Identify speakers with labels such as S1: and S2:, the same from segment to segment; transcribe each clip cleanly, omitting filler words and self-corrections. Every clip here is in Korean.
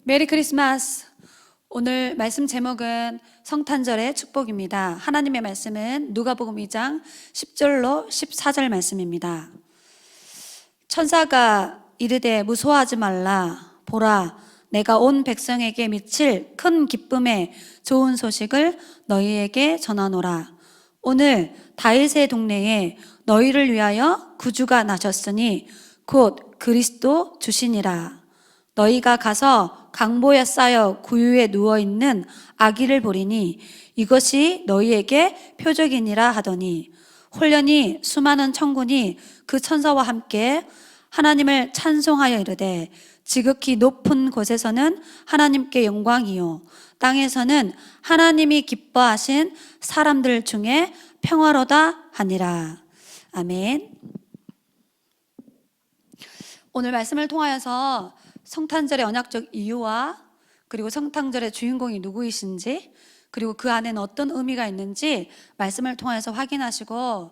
S1: 메리 크리스마스. 오늘 말씀 제목은 성탄절의 축복입니다. 하나님의 말씀은 누가복음 2장 10절로 14절 말씀입니다. 천사가 이르되 무서워하지 말라. 보라, 내가 온 백성에게 미칠 큰 기쁨의 좋은 소식을 너희에게 전하노라. 오늘 다윗의 동네에 너희를 위하여 구주가 나셨으니 곧 그리스도 주시니라. 너희가 가서 강보에 쌓여 구유에 누워있는 아기를 보리니 이것이 너희에게 표적이니라 하더니, 홀련히 수많은 천군이 그 천사와 함께 하나님을 찬송하여 이르되, 지극히 높은 곳에서는 하나님께 영광이요, 땅에서는 하나님이 기뻐하신 사람들 중에 평화로다 하니라. 아멘. 오늘 말씀을 통하여서 성탄절의 언약적 이유와 그리고 성탄절의 주인공이 누구이신지, 그리고 그 안에는 어떤 의미가 있는지 말씀을 통해서 확인하시고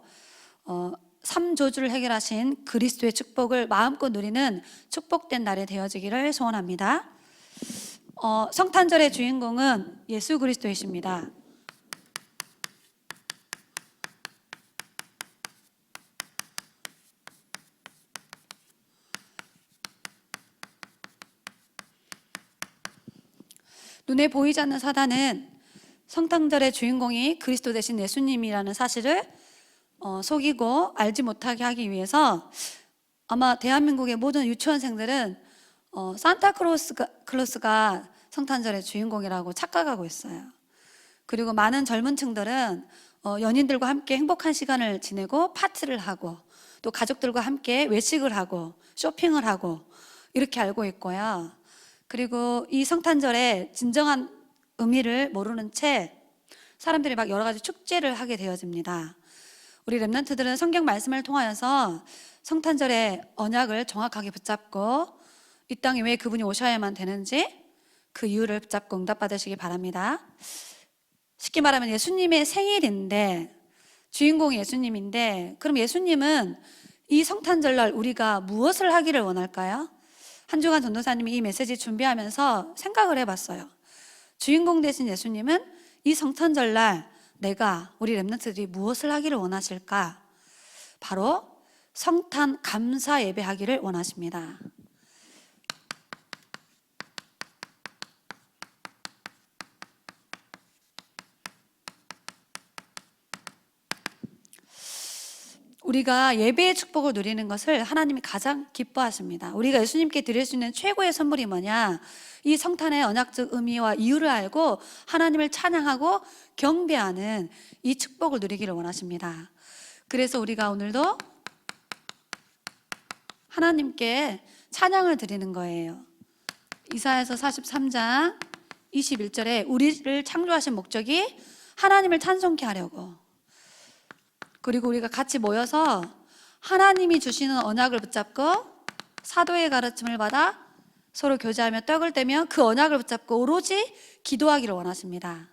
S1: 3조주를 해결하신 그리스도의 축복을 마음껏 누리는 축복된 날이 되어지기를 소원합니다. 성탄절의 주인공은 예수 그리스도이십니다. 눈에 보이지 않는 사단은 성탄절의 주인공이 그리스도 대신 예수님이라는 사실을 속이고 알지 못하게 하기 위해서 아마 대한민국의 모든 유치원생들은 산타클로스가 성탄절의 주인공이라고 착각하고 있어요. 그리고 많은 젊은 층들은 연인들과 함께 행복한 시간을 지내고 파티를 하고 또 가족들과 함께 외식을 하고 쇼핑을 하고 이렇게 알고 있고요. 그리고 이 성탄절의 진정한 의미를 모르는 채 사람들이 막 여러 가지 축제를 하게 되어집니다. 우리 렘넌트들은 성경 말씀을 통하여서 성탄절의 언약을 정확하게 붙잡고 이 땅에 왜 그분이 오셔야만 되는지 그 이유를 붙잡고 응답받으시기 바랍니다. 쉽게 말하면 예수님의 생일인데, 주인공이 예수님인데, 그럼 예수님은 이 성탄절날 우리가 무엇을 하기를 원할까요? 한 주간 전도사님이 이 메시지 준비하면서 생각을 해봤어요. 주인공 되신 예수님은 이 성탄절날 우리 렘넌트들이 무엇을 하기를 원하실까? 바로 성탄 감사 예배하기를 원하십니다. 우리가 예배의 축복을 누리는 것을 하나님이 가장 기뻐하십니다. 우리가 예수님께 드릴 수 있는 최고의 선물이 뭐냐? 이 성탄의 언약적 의미와 이유를 알고 하나님을 찬양하고 경배하는 이 축복을 누리기를 원하십니다. 그래서 우리가 오늘도 하나님께 찬양을 드리는 거예요. 이사야서 43장 21절에 우리를 창조하신 목적이 하나님을 찬송케 하려고, 그리고 우리가 같이 모여서 하나님이 주시는 언약을 붙잡고 사도의 가르침을 받아 서로 교제하며 떡을 떼며 그 언약을 붙잡고 오로지 기도하기를 원하십니다.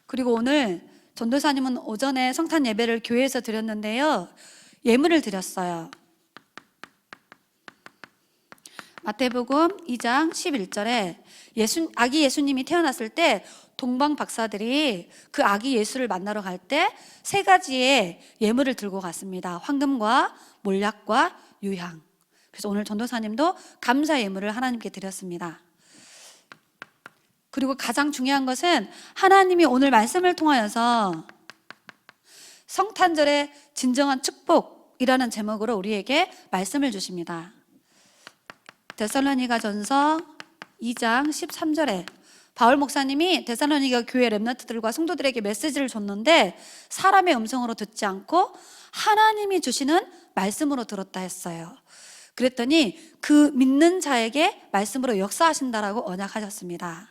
S1: 그리고 오늘 전도사님은 오전에 성탄 예배를 교회에서 드렸는데요, 예물을 드렸어요. 마태복음 2장 11절에 아기 예수님이 태어났을 때 동방 박사들이 그 아기 예수를 만나러 갈 때 3가지의 예물을 들고 갔습니다. 황금과 몰약과 유향. 그래서 오늘 전도사님도 감사 예물을 하나님께 드렸습니다. 그리고 가장 중요한 것은 하나님이 오늘 말씀을 통하여서 성탄절의 진정한 축복이라는 제목으로 우리에게 말씀을 주십니다. 데살로니가전서 2장 13절에 바울 목사님이 데살로니가 교회 렘넌트들과 성도들에게 메시지를 줬는데 사람의 음성으로 듣지 않고 하나님이 주시는 말씀으로 들었다 했어요. 그랬더니 그 믿는 자에게 말씀으로 역사하신다라고 언약하셨습니다.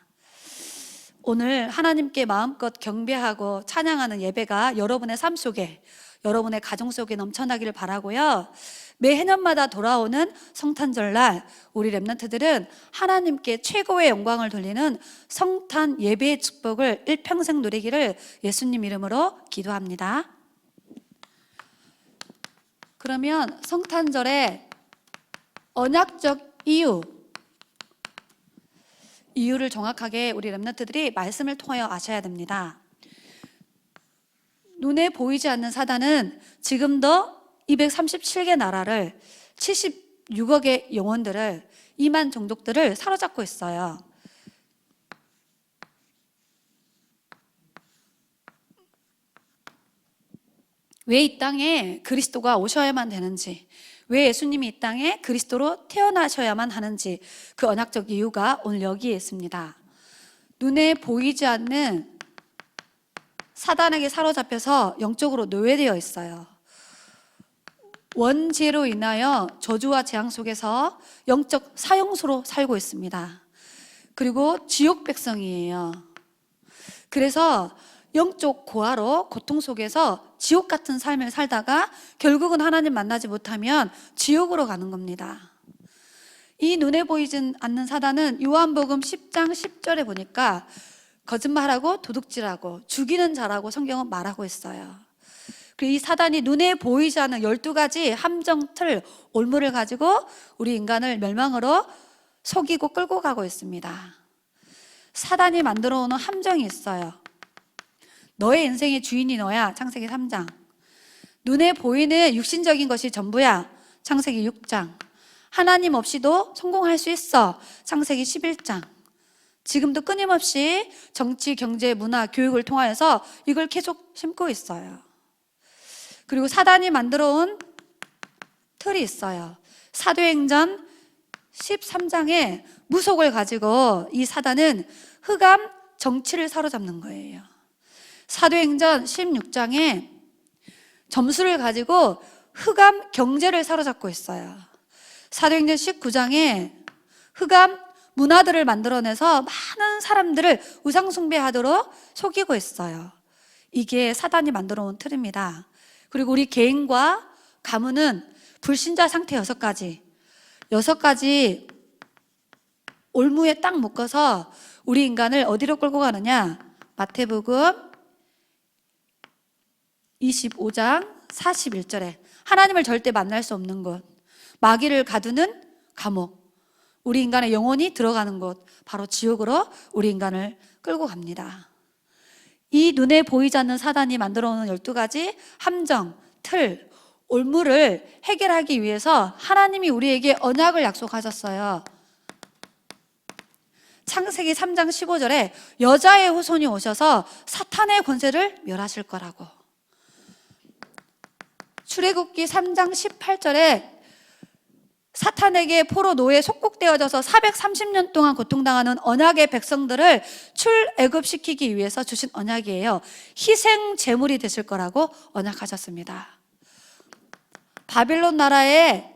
S1: 오늘 하나님께 마음껏 경배하고 찬양하는 예배가 여러분의 삶 속에, 여러분의 가정 속에 넘쳐나기를 바라고요. 매해년마다 돌아오는 성탄절날 우리 렘넌트들은 하나님께 최고의 영광을 돌리는 성탄 예배의 축복을 일평생 누리기를 예수님 이름으로 기도합니다. 그러면 성탄절의 언약적 이유, 이유를 정확하게 우리 렘넌트들이 말씀을 통하여 아셔야 됩니다. 눈에 보이지 않는 사단은 지금도 237개 나라를 76억의 영혼들을 2만 종족들을 사로잡고 있어요. 왜 이 땅에 그리스도가 오셔야만 되는지, 왜 예수님이 이 땅에 그리스도로 태어나셔야만 하는지 그 언약적 이유가 오늘 여기에 있습니다. 눈에 보이지 않는 사단에게 사로잡혀서 영적으로 노예되어 있어요. 원죄로 인하여 저주와 재앙 속에서 영적 사형수로 살고 있습니다. 그리고 지옥 백성이에요. 그래서 영적 고아로 고통 속에서 지옥 같은 삶을 살다가 결국은 하나님 만나지 못하면 지옥으로 가는 겁니다. 이 눈에 보이지 않는 사단은 요한복음 10장 10절에 보니까 거짓말하고 도둑질하고 죽이는 자라고 성경은 말하고 있어요. 그리고 이 사단이 눈에 보이지 않는 12가지 함정, 틀, 올무를 가지고 우리 인간을 멸망으로 속이고 끌고 가고 있습니다. 사단이 만들어 오는 함정이 있어요. 너의 인생의 주인이 너야. 창세기 3장. 눈에 보이는 육신적인 것이 전부야. 창세기 6장. 하나님 없이도 성공할 수 있어. 창세기 11장. 지금도 끊임없이 정치, 경제, 문화, 교육을 통하여서 이걸 계속 심고 있어요. 그리고 사단이 만들어 온 틀이 있어요. 사도행전 13장에 무속을 가지고 이 사단은 흑암 정치를 사로잡는 거예요. 사도행전 16장에 점수를 가지고 흑암 경제를 사로잡고 있어요. 사도행전 19장에 흑암 문화들을 만들어내서 많은 사람들을 우상숭배하도록 속이고 있어요. 이게 사단이 만들어 온 틀입니다. 그리고 우리 개인과 가문은 불신자 상태 6가지 올무에 딱 묶어서 우리 인간을 어디로 끌고 가느냐? 마태복음 25장 41절에 하나님을 절대 만날 수 없는 곳, 마귀를 가두는 감옥, 우리 인간의 영혼이 들어가는 곳, 바로 지옥으로 우리 인간을 끌고 갑니다. 이 눈에 보이지 않는 사단이 만들어 오는 12가지 함정, 틀, 올무를 해결하기 위해서 하나님이 우리에게 언약을 약속하셨어요. 창세기 3장 15절에 여자의 후손이 오셔서 사탄의 권세를 멸하실 거라고. 출애굽기 3장 18절에 사탄에게 포로 노예 속국되어져서 430년 동안 고통당하는 언약의 백성들을 출애굽시키기 위해서 주신 언약이에요. 희생 제물이 되실 거라고 언약하셨습니다. 바빌론 나라에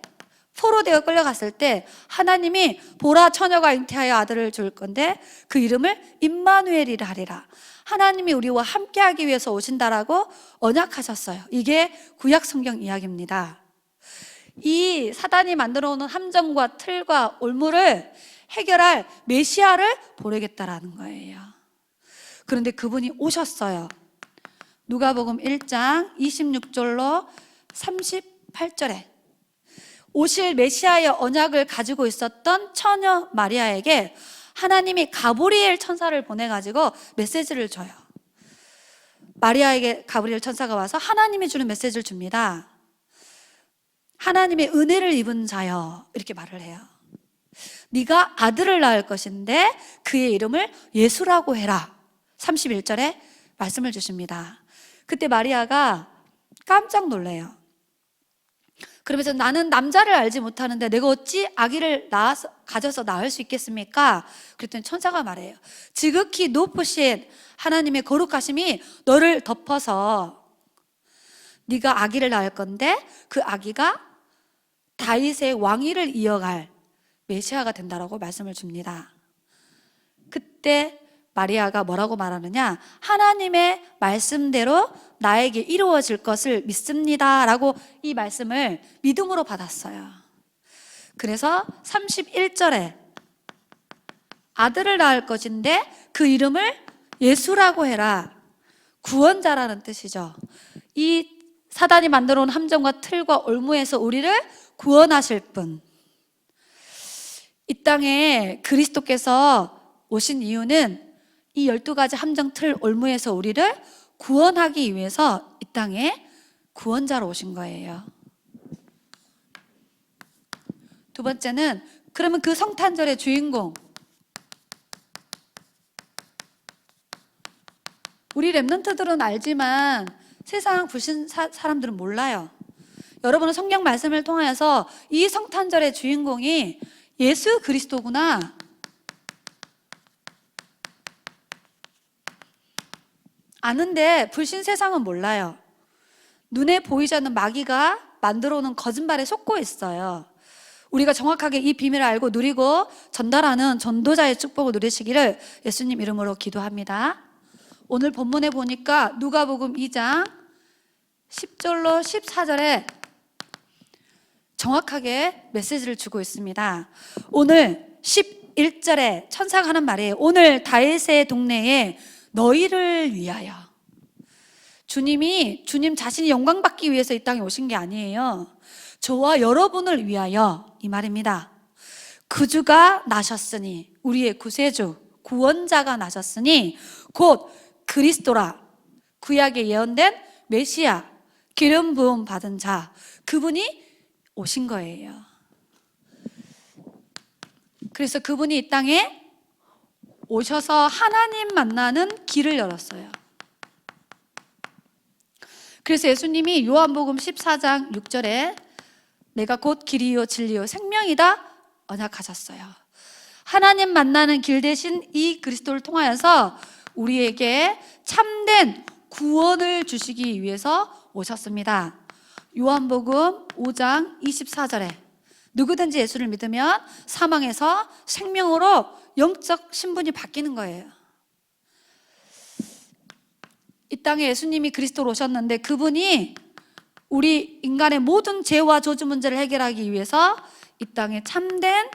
S1: 포로되어 끌려갔을 때 하나님이 보라 처녀가 잉태하여 아들을 줄 건데 그 이름을 임마누엘이라 하리라. 하나님이 우리와 함께하기 위해서 오신다라고 언약하셨어요. 이게 구약 성경 이야기입니다. 이 사단이 만들어 오는 함정과 틀과 올무를 해결할 메시아를 보내겠다라는 거예요. 그런데 그분이 오셨어요. 누가복음 1장 26절로 38절에 오실 메시아의 언약을 가지고 있었던 처녀 마리아에게 하나님이 가브리엘 천사를 보내가지고 메시지를 줘요. 마리아에게 가브리엘 천사가 와서 하나님이 주는 메시지를 줍니다. 하나님의 은혜를 입은 자여, 이렇게 말을 해요. 네가 아들을 낳을 것인데 그의 이름을 예수라고 해라. 31절에 말씀을 주십니다. 그때 마리아가 깜짝 놀래요. 그러면서 나는 남자를 알지 못하는데 내가 어찌 아기를 가져서 낳을 수 있겠습니까? 그랬더니 천사가 말해요. 지극히 높으신 하나님의 거룩하심이 너를 덮어서 네가 아기를 낳을 건데 그 아기가 다윗의 왕위를 이어갈 메시아가 된다라고 말씀을 줍니다. 그때 마리아가 뭐라고 말하느냐? 하나님의 말씀대로 나에게 이루어질 것을 믿습니다 라고 이 말씀을 믿음으로 받았어요. 그래서 31절에 아들을 낳을 것인데 그 이름을 예수라고 해라. 구원자라는 뜻이죠. 이 사단이 만들어 온 함정과 틀과 올무에서 우리를 구원하실 분, 이 땅에 그리스도께서 오신 이유는 이 12가지 함정 틀 올무에서 우리를 구원하기 위해서 이 땅에 구원자로 오신 거예요. 두 번째는, 그러면 그 성탄절의 주인공, 우리 랩런트들은 알지만 세상 불신 사람들은 몰라요. 여러분은 성경 말씀을 통하여서 이 성탄절의 주인공이 예수 그리스도구나, 아는데 불신 세상은 몰라요. 눈에 보이지 않는 마귀가 만들어 오는 거짓말에 속고 있어요. 우리가 정확하게 이 비밀을 알고 누리고 전달하는 전도자의 축복을 누리시기를 예수님 이름으로 기도합니다. 오늘 본문에 보니까 누가복음 2장 10절로 14절에 정확하게 메시지를 주고 있습니다. 오늘 11절에 천사가 하는 말이에요. 오늘 다윗의 동네에 너희를 위하여. 주님 자신이 영광 받기 위해서 이 땅에 오신 게 아니에요. 저와 여러분을 위하여, 이 말입니다. 구주가 나셨으니, 우리의 구세주, 구원자가 나셨으니 곧 그리스도라, 구약에 예언된 메시아, 기름 부음 받은 자, 그분이 오신 거예요. 그래서 그분이 이 땅에 오셔서 하나님 만나는 길을 열었어요. 그래서 예수님이 요한복음 14장 6절에 내가 곧 길이요 진리요 생명이다 언약하셨어요. 하나님 만나는 길 대신 이 그리스도를 통하여서 우리에게 참된 구원을 주시기 위해서 오셨습니다. 요한복음 5장 24절에 누구든지 예수를 믿으면 사망에서 생명으로 영적 신분이 바뀌는 거예요. 이 땅에 예수님이 그리스도로 오셨는데 그분이 우리 인간의 모든 죄와 저주 문제를 해결하기 위해서 이 땅에 참된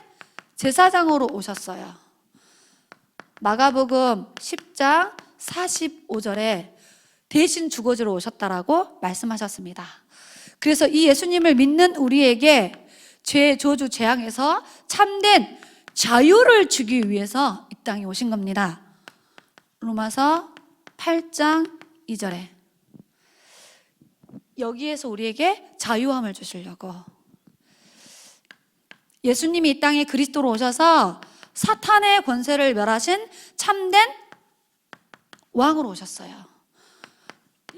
S1: 제사장으로 오셨어요. 마가복음 10장 45절에 대신 주거지로 오셨다라고 말씀하셨습니다. 그래서 이 예수님을 믿는 우리에게 죄, 저주, 재앙에서 참된 자유를 주기 위해서 이 땅에 오신 겁니다. 로마서 8장 2절에 여기에서 우리에게 자유함을 주시려고, 예수님이 이 땅에 그리스도로 오셔서 사탄의 권세를 멸하신 참된 왕으로 오셨어요.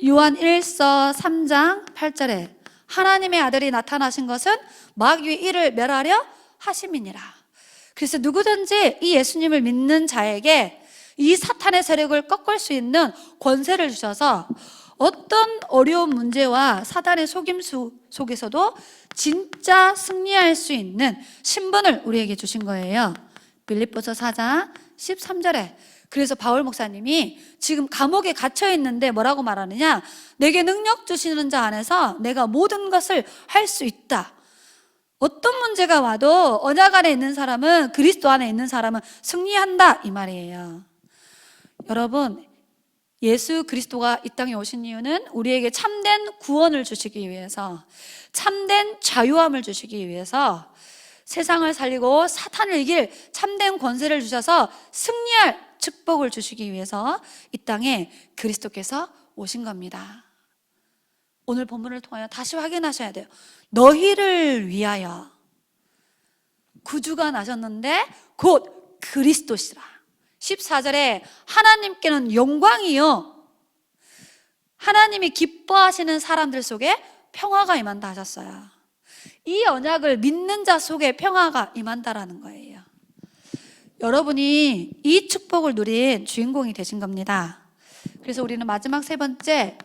S1: 요한 1서 3장 8절에 하나님의 아들이 나타나신 것은 마귀의 일을 멸하려 하심이니라. 그래서 누구든지 이 예수님을 믿는 자에게 이 사탄의 세력을 꺾을 수 있는 권세를 주셔서 어떤 어려운 문제와 사단의 속임수 속에서도 진짜 승리할 수 있는 신분을 우리에게 주신 거예요. 빌립보서 4장 13절에 그래서 바울 목사님이 지금 감옥에 갇혀 있는데 뭐라고 말하느냐, 내게 능력 주시는 자 안에서 내가 모든 것을 할 수 있다. 어떤 문제가 와도 언약 안에 있는 사람은, 그리스도 안에 있는 사람은 승리한다, 이 말이에요. 여러분, 예수 그리스도가 이 땅에 오신 이유는 우리에게 참된 구원을 주시기 위해서, 참된 자유함을 주시기 위해서, 세상을 살리고 사탄을 이길 참된 권세를 주셔서 승리할 축복을 주시기 위해서 이 땅에 그리스도께서 오신 겁니다. 오늘 본문을 통하여 다시 확인하셔야 돼요. 너희를 위하여 구주가 나셨는데 곧 그리스도시라. 14절에 하나님께는 영광이요, 하나님이 기뻐하시는 사람들 속에 평화가 임한다 하셨어요. 이 언약을 믿는 자 속에 평화가 임한다라는 거예요. 여러분이 이 축복을 누린 주인공이 되신 겁니다. 그래서 우리는 마지막 세 번째,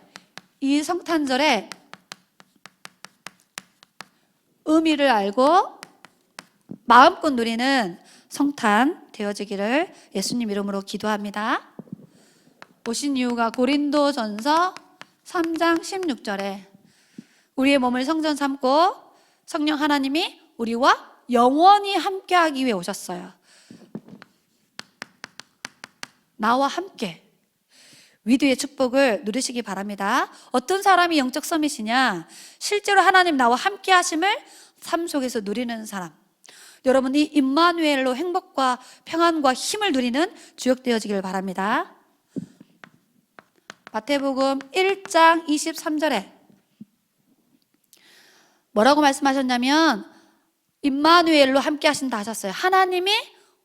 S1: 이 성탄절에 의미를 알고 마음껏 누리는 성탄 되어지기를 예수님 이름으로 기도합니다. 오신 이유가 고린도전서 3장 16절에 우리의 몸을 성전 삼고 성령 하나님이 우리와 영원히 함께하기 위해 오셨어요. 나와 함께 위대의 축복을 누리시기 바랍니다. 어떤 사람이 영적 서밋이냐? 실제로 하나님 나와 함께 하심을 삶 속에서 누리는 사람. 여러분 이 임마누엘로 행복과 평안과 힘을 누리는 주역 되어지길 바랍니다. 마태복음 1장 23절에 뭐라고 말씀하셨냐면 임마누엘로 함께 하신다 하셨어요. 하나님이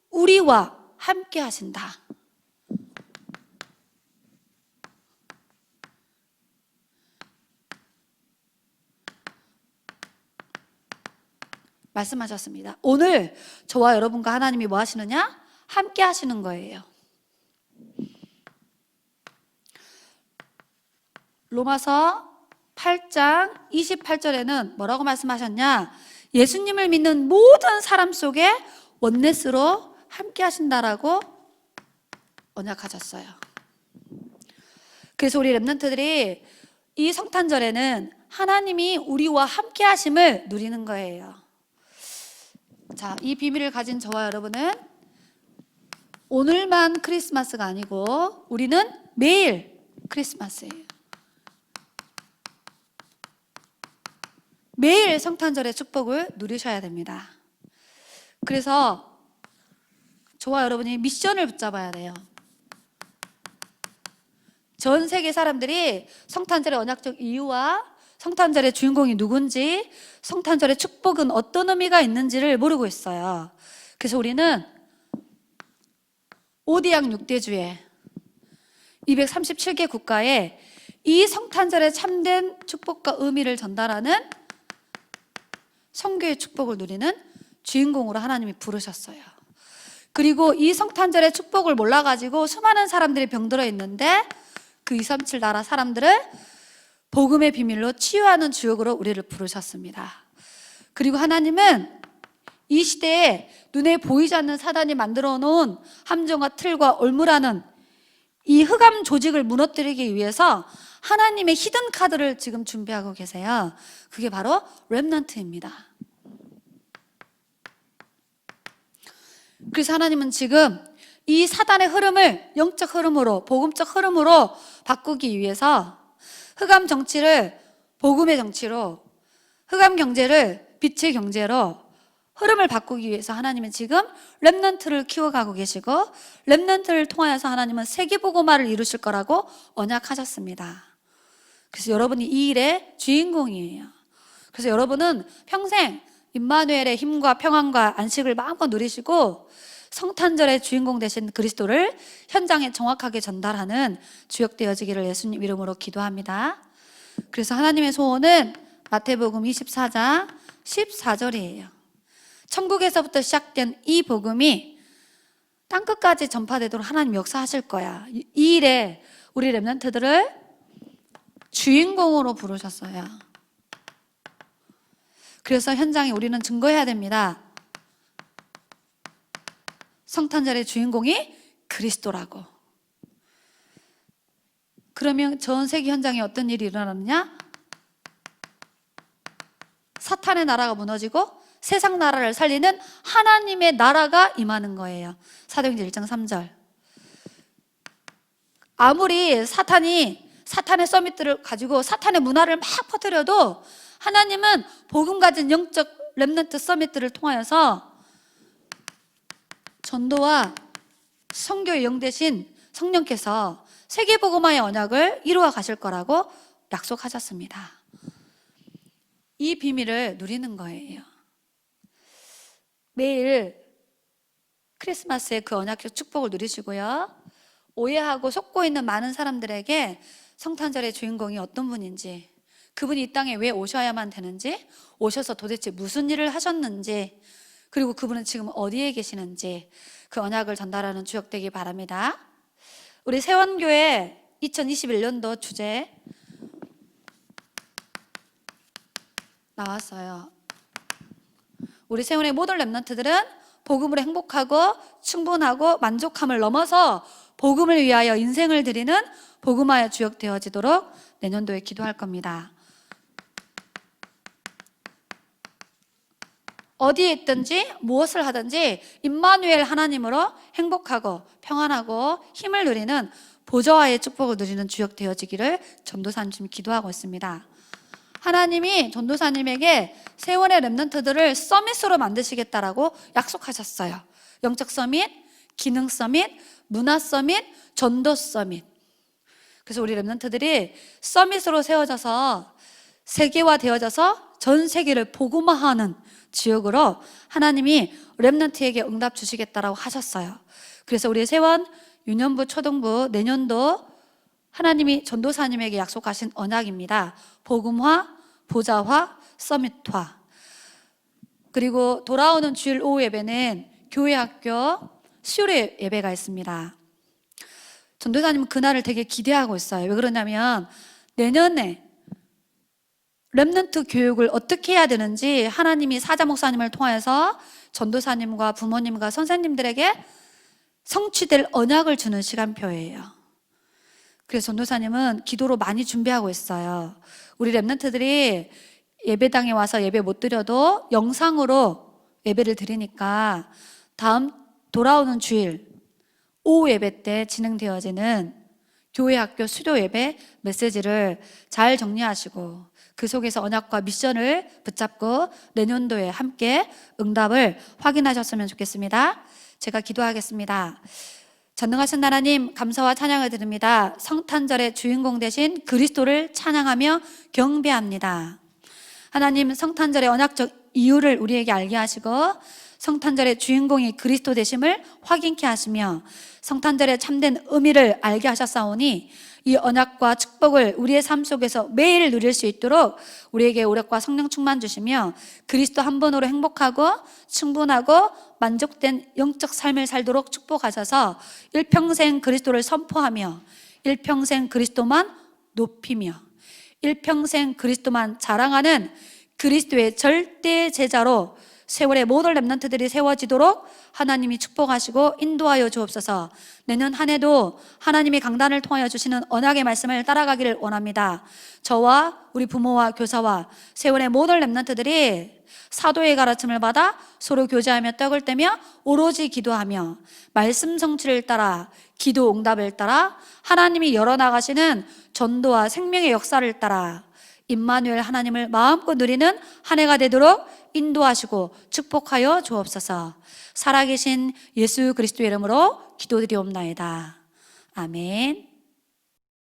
S1: 우리와 함께 하신다. 말씀하셨습니다. 오늘 저와 여러분과 하나님이 뭐 하시느냐? 함께 하시는 거예요. 로마서 8장 28절에는 뭐라고 말씀하셨냐? 예수님을 믿는 모든 사람 속에 원네스로 함께 하신다라고 언약하셨어요. 그래서 우리 렘넌트들이 이 성탄절에는 하나님이 우리와 함께 하심을 누리는 거예요. 자, 이 비밀을 가진 저와 여러분은 오늘만 크리스마스가 아니고 우리는 매일 크리스마스예요. 매일 성탄절의 축복을 누리셔야 됩니다. 그래서 저와 여러분이 미션을 붙잡아야 돼요. 전 세계 사람들이 성탄절의 언약적 이유와 성탄절의 주인공이 누군지, 성탄절의 축복은 어떤 의미가 있는지를 모르고 있어요. 그래서 우리는 오디양 6대주에 237개 국가에 이 성탄절의 참된 축복과 의미를 전달하는 성교의 축복을 누리는 주인공으로 하나님이 부르셨어요. 그리고 이 성탄절의 축복을 몰라가지고 수많은 사람들이 병들어 있는데 그 237 나라 사람들을 복음의 비밀로 치유하는 주역으로 우리를 부르셨습니다. 그리고 하나님은 이 시대에 눈에 보이지 않는 사단이 만들어 놓은 함정과 틀과 올무라는 이 흑암 조직을 무너뜨리기 위해서 하나님의 히든 카드를 지금 준비하고 계세요. 그게 바로 렘넌트입니다. 그래서 하나님은 지금 이 사단의 흐름을 영적 흐름으로, 복음적 흐름으로 바꾸기 위해서 흑암 정치를 복음의 정치로, 흑암 경제를 빛의 경제로 흐름을 바꾸기 위해서 하나님은 지금 렘넌트를 키워가고 계시고 렘넌트를 통하여서 하나님은 세계복음화를 이루실 거라고 언약하셨습니다. 그래서 여러분이 이 일의 주인공이에요. 그래서 여러분은 평생 임마누엘의 힘과 평안과 안식을 마음껏 누리시고 성탄절의 주인공 되신 그리스도를 현장에 정확하게 전달하는 주역 되어지기를 예수님 이름으로 기도합니다. 그래서 하나님의 소원은 마태복음 24장 14절이에요. 천국에서부터 시작된 이 복음이 땅끝까지 전파되도록 하나님 역사하실 거야. 이 일에 우리 렘넌트들을 주인공으로 부르셨어요. 그래서 현장에 우리는 증거해야 됩니다. 성탄절의 주인공이 그리스도라고. 그러면 전 세계 현장에 어떤 일이 일어나느냐? 사탄의 나라가 무너지고 세상 나라를 살리는 하나님의 나라가 임하는 거예요. 사도행전 1장 3절. 아무리 사탄의 서밋들을 가지고 사탄의 문화를 막 퍼뜨려도 하나님은 복음 가진 영적 렘넌트 서밋들을 통하여서 전도와 선교의 영 대신 성령께서 세계복음화의 언약을 이루어 가실 거라고 약속하셨습니다. 이 비밀을 누리는 거예요. 매일 크리스마스에 그 언약적 축복을 누리시고요. 오해하고 속고 있는 많은 사람들에게 성탄절의 주인공이 어떤 분인지, 그분이 이 땅에 왜 오셔야만 되는지, 오셔서 도대체 무슨 일을 하셨는지, 그리고 그분은 지금 어디에 계시는지 그 언약을 전달하는 주역 되기 바랍니다. 우리 세원교회 2021년도 주제 나왔어요. 우리 세원의 모든 렘넌트들은 복음으로 행복하고 충분하고 만족함을 넘어서 복음을 위하여 인생을 드리는 복음화의 주역 되어지도록 내년도에 기도할 겁니다. 어디에 있든지 무엇을 하든지 임마누엘 하나님으로 행복하고 평안하고 힘을 누리는 보좌와의 축복을 누리는 주역 되어지기를 전도사님 기도하고 있습니다. 하나님이 전도사님에게 세월의 렘넌트들을 서밋으로 만드시겠다라고 약속하셨어요. 영적 서밋, 기능 서밋, 문화 서밋, 전도 서밋. 그래서 우리 렘넌트들이 서밋으로 세워져서 세계화되어져서 전 세계를 복음화하는 지역으로 하나님이 렘넌트에게 응답 주시겠다라고 하셨어요. 그래서 우리 세원, 유년부, 초등부 내년도 하나님이 전도사님에게 약속하신 언약입니다. 복음화, 보좌화, 서밋화. 그리고 돌아오는 주일 오후 예배는 교회 학교 수요일 예배가 있습니다. 전도사님은 그날을 되게 기대하고 있어요. 왜 그러냐면 내년에 렘넌트 교육을 어떻게 해야 되는지 하나님이 사자 목사님을 통해서 전도사님과 부모님과 선생님들에게 성취될 언약을 주는 시간표예요. 그래서 전도사님은 기도로 많이 준비하고 있어요. 우리 렘넌트들이 예배당에 와서 예배 못 드려도 영상으로 예배를 드리니까 다음 돌아오는 주일 오후 예배 때 진행되어지는 교회 학교 수료 예배 메시지를 잘 정리하시고 그 속에서 언약과 미션을 붙잡고 내년도에 함께 응답을 확인하셨으면 좋겠습니다. 제가 기도하겠습니다. 전능하신 하나님, 감사와 찬양을 드립니다. 성탄절의 주인공 되신 그리스도를 찬양하며 경배합니다. 하나님, 성탄절의 언약적 이유를 우리에게 알게 하시고 성탄절의 주인공이 그리스도 되심을 확인케 하시며 성탄절의 참된 의미를 알게 하셨사오니 이 언약과 축복을 우리의 삶 속에서 매일 누릴 수 있도록 우리에게 오력과 성령 충만 주시며 그리스도 한 분으로 행복하고 충분하고 만족된 영적 삶을 살도록 축복하셔서 일평생 그리스도를 선포하며 일평생 그리스도만 높이며 일평생 그리스도만 자랑하는 그리스도의 절대 제자로 세월의 모든 렘넌트들이 세워지도록 하나님이 축복하시고 인도하여 주옵소서. 내년 한 해도 하나님이 강단을 통하여 주시는 언약의 말씀을 따라가기를 원합니다. 저와 우리 부모와 교사와 세월의 모든 렘넌트들이 사도의 가르침을 받아 서로 교제하며 떡을 떼며 오로지 기도하며 말씀 성취를 따라 기도 응답을 따라 하나님이 열어나가시는 전도와 생명의 역사를 따라 임마누엘 하나님을 마음껏 누리는 한 해가 되도록 인도하시고 축복하여 주옵소서. 살아계신 예수 그리스도의 이름으로 기도드리옵나이다. 아멘.